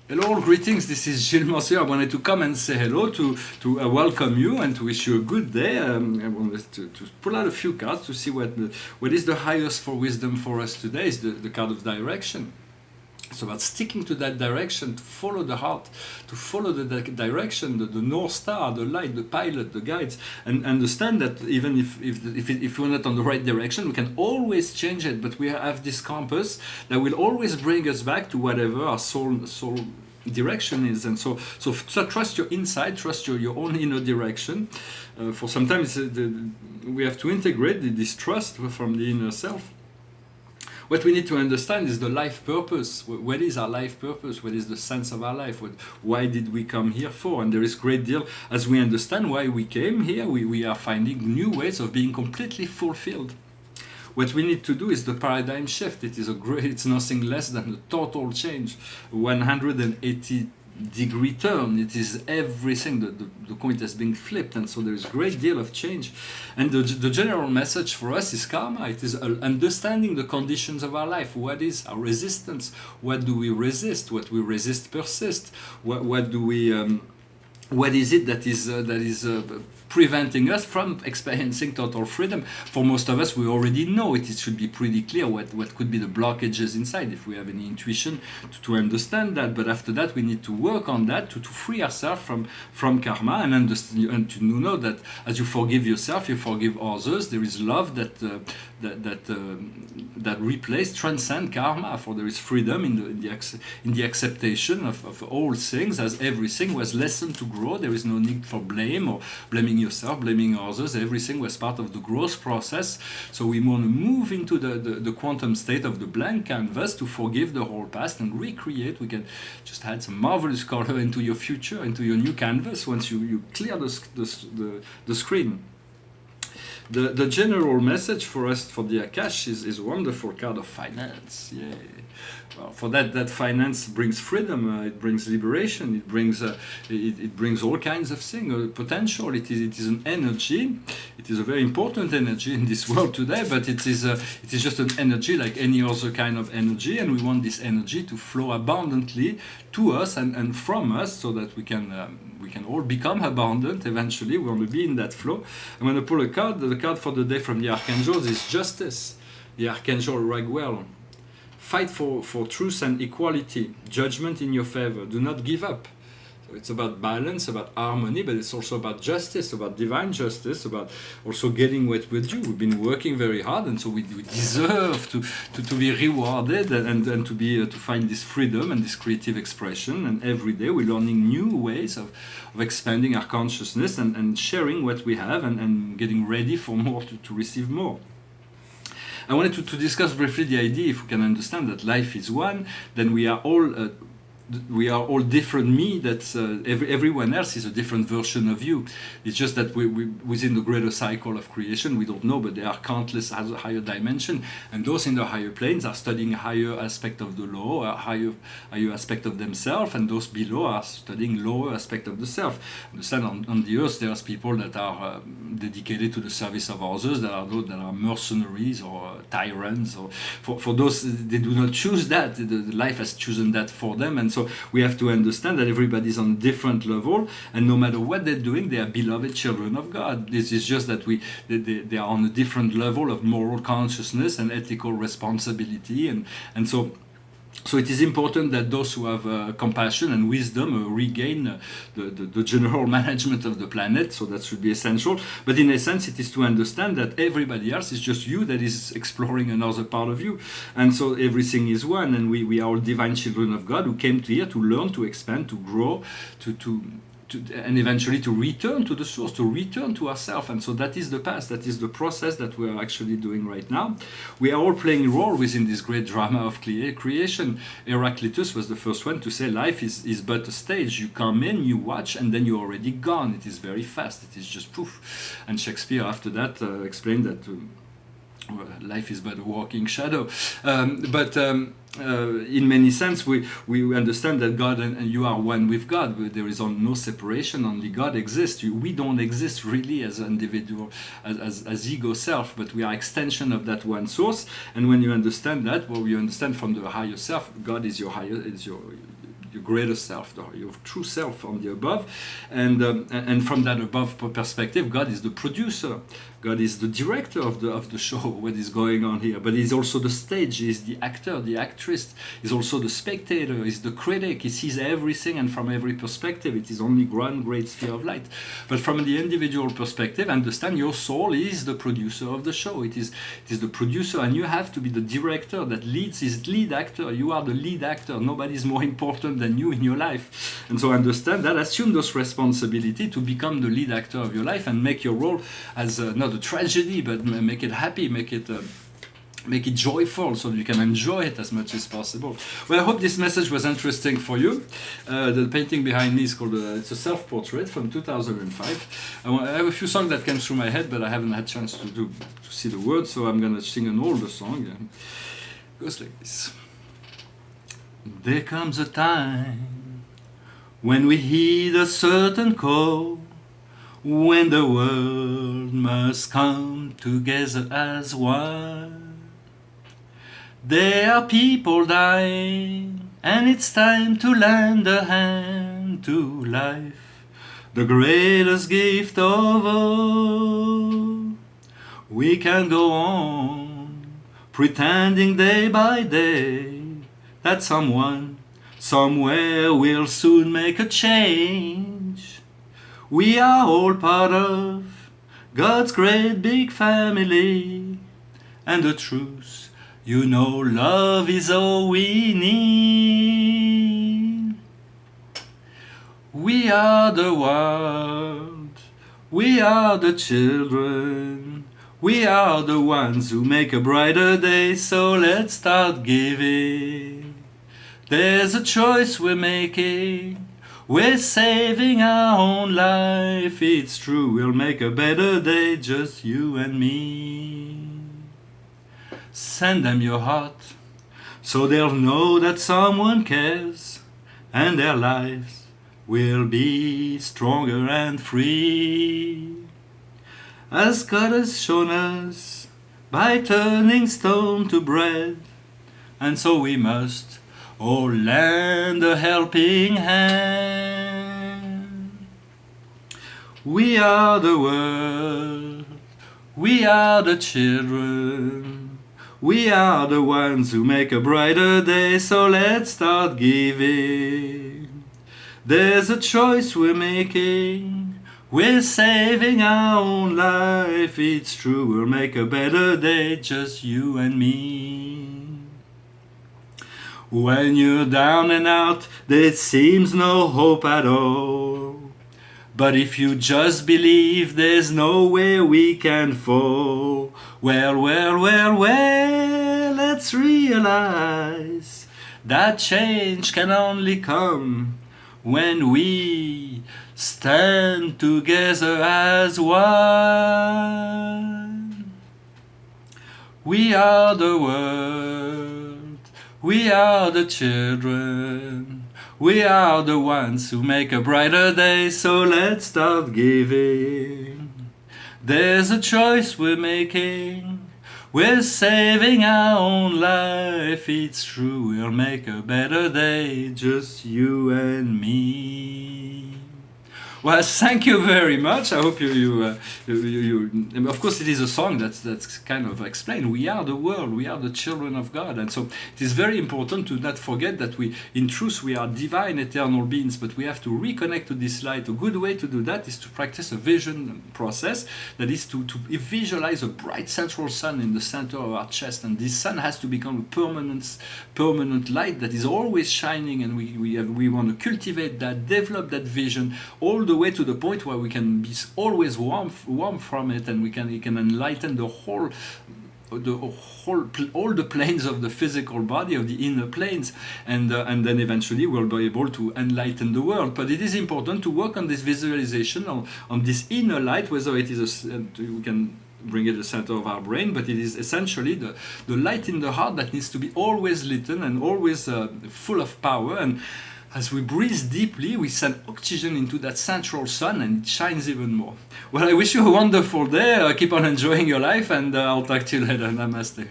Hello, greetings. This is Gilles Morcier. I wanted to come and say hello to welcome you and to wish you a good day. I wanted to pull out a few cards to see what is the highest for wisdom for us today. Is the card of direction. It's about sticking to that direction, to follow the heart, to follow the direction, the North Star, the light, the pilot, the guides, and understand that even if we're not on the right direction, we can always change it. But we have this compass that will always bring us back to whatever our soul direction is. And so trust your inside, trust your own inner direction. For sometimes we have to integrate this trust from the inner self. What we need to understand is the life purpose. What is our life purpose? What is the sense of our life? Why did we come here for? And there is a great deal, as we understand why we came here, we are finding new ways of being completely fulfilled. What we need to do is the paradigm shift. It's nothing less than a total change, 180-degree turn. It is everything. The coin has been flipped, and so there is a great deal of change. And the general message for us is karma. It is understanding the conditions of our life. What is our resistance? What do we resist? What we resist persists. What do we what is it that is preventing us from experiencing total freedom? For most of us, we already know it. It should be pretty clear what could be the blockages inside, if we have any intuition to understand that. But after that, we need to work on that to free ourselves from karma and understand, and to know that as you forgive yourself, you forgive others. There is love that transcends karma. For there is freedom in the acceptation of all things, as everything was lesson to grow. There is no need for blame or blaming yourself, blaming others. Everything was part of the growth process. So we want to move into the quantum state of the blank canvas to forgive the whole past and recreate. We can just add some marvelous color into your future, into your new canvas once you clear the screen. The general message for us for the Akash is a wonderful card of finance. Yeah. Well, for that finance brings freedom. It brings liberation. It brings all kinds of things. Potential. It is an energy. It is a very important energy in this world today. But it is just an energy like any other kind of energy, and we want this energy to flow abundantly to us and from us, so that we can all become abundant eventually. We want to be in that flow. I'm going to pull a card. The card for the day from the Archangels is Justice, the Archangel Raguel. Fight for truth and equality, judgment in your favor. Do not give up. So it's about balance, about harmony, but it's also about justice, about divine justice, about also getting what we're due. We've been working very hard, and so we deserve to be rewarded and to find this freedom and this creative expression. And every day we're learning new ways of expanding our consciousness and sharing what we have and getting ready for more, to receive more. I wanted to discuss briefly the idea, if we can understand that life is one, then we are all different. Me, that's everyone else is a different version of you. It's just that we within the greater cycle of creation, we don't know, but there are countless higher dimensions, and those in the higher planes are studying higher aspect of the law, a higher aspect of themselves, and those below are studying lower aspect of the self. Understand, on the earth there's people that are dedicated to the service of others, that are those that are mercenaries or tyrants, or for those, they do not choose that. The life has chosen that for them, and so we have to understand that everybody's on a different level, and no matter what they're doing, they are beloved children of God. This is just that they are on a different level of moral consciousness and ethical responsibility, and so it is important that those who have compassion and wisdom regain the general management of the planet, so that should be essential. But in essence, it is to understand that everybody else is just you that is exploring another part of you. And so everything is one, and we are all divine children of God who came here to learn, to expand, to grow, and eventually to return to the source, to return to ourselves. And so that is the path, that is the process that we are actually doing right now. We are all playing a role within this great drama of creation. Heraclitus was the first one to say life is but a stage. You come in, you watch, and then you're already gone. It is very fast. It is just poof. And Shakespeare after that explained that life is but a walking shadow. In many sense, we understand that God and you are one with God. There is no separation, only God exists. We don't exist really as an individual, as ego self, but we are extension of that one source. And when you understand that, well, you understand from the higher self, God is your your greater self, your true self on the above, and from that above perspective, God is the producer. God is the director of the show, what is going on here. But He's also the stage, He's the actor, the actress, He's also the spectator, He's the critic. He sees everything and from every perspective. It is only one great sphere of light. But from the individual perspective, understand your soul is the producer of the show. It is the producer, and you have to be the director that leads, his lead actor. You are the lead actor. Nobody is more important than you in your life. And so understand that, assume those responsibility to become the lead actor of your life and make your role as not a tragedy, but make it happy, make it joyful, so you can enjoy it as much as possible. Well, I hope this message was interesting for you. The painting behind me is called, it's a self-portrait from 2005. I have a few songs that came through my head, but I haven't had a chance to see the words, so I'm gonna sing an older song. It goes like this. There comes a time when we heed a certain call, when the world must come together as one. There are people dying, and it's time to lend a hand to life, the greatest gift of all. We can go on pretending day by day that someone somewhere will soon make a change. We are all part of God's great big family, and the truth, you know, love is all we need. We are the world, we are the children, we are the ones who make a brighter day, so let's start giving. There's a choice we're making. We're saving our own life, it's true, we'll make a better day, just you and me. Send them your heart, so they'll know that someone cares, and their lives will be stronger and free. As God has shown us, by turning stone to bread, and so we must all lend a helping hand. We are the world, we are the children, we are the ones who make a brighter day, so let's start giving. There's a choice we're making, we're saving our own life, it's true, we'll make a better day, just you and me. When you're down and out, there seems no hope at all. But if you just believe, there's nowhere we can fall. Well, let's realize that change can only come when we stand together as one. We are the world, we are the children, we are the ones who make a brighter day, so let's start giving. There's a choice we're making, we're saving our own life, it's true, we'll make a better day, just you and me. Well, thank you very much. I hope you of course it is a song that's kind of explained. We are the world, we are the children of God, and so it is very important to not forget that in truth we are divine eternal beings, but we have to reconnect to this light. A good way to do that is to practice a vision process, that is to visualize a bright central sun in the center of our chest, and this sun has to become a permanent light that is always shining, and we want to cultivate that, develop that vision all the way to the point where we can be always warm from it, and it can enlighten all the planes of the physical body, of the inner planes, and then eventually we'll be able to enlighten the world. But it is important to work on this visualization, on this inner light, whether it is we can bring it to the center of our brain, but it is essentially the light in the heart that needs to be always lit and always full of power. And as we breathe deeply, we send oxygen into that central sun, and it shines even more. Well, I wish you a wonderful day. Keep on enjoying your life, and I'll talk to you later. Namaste.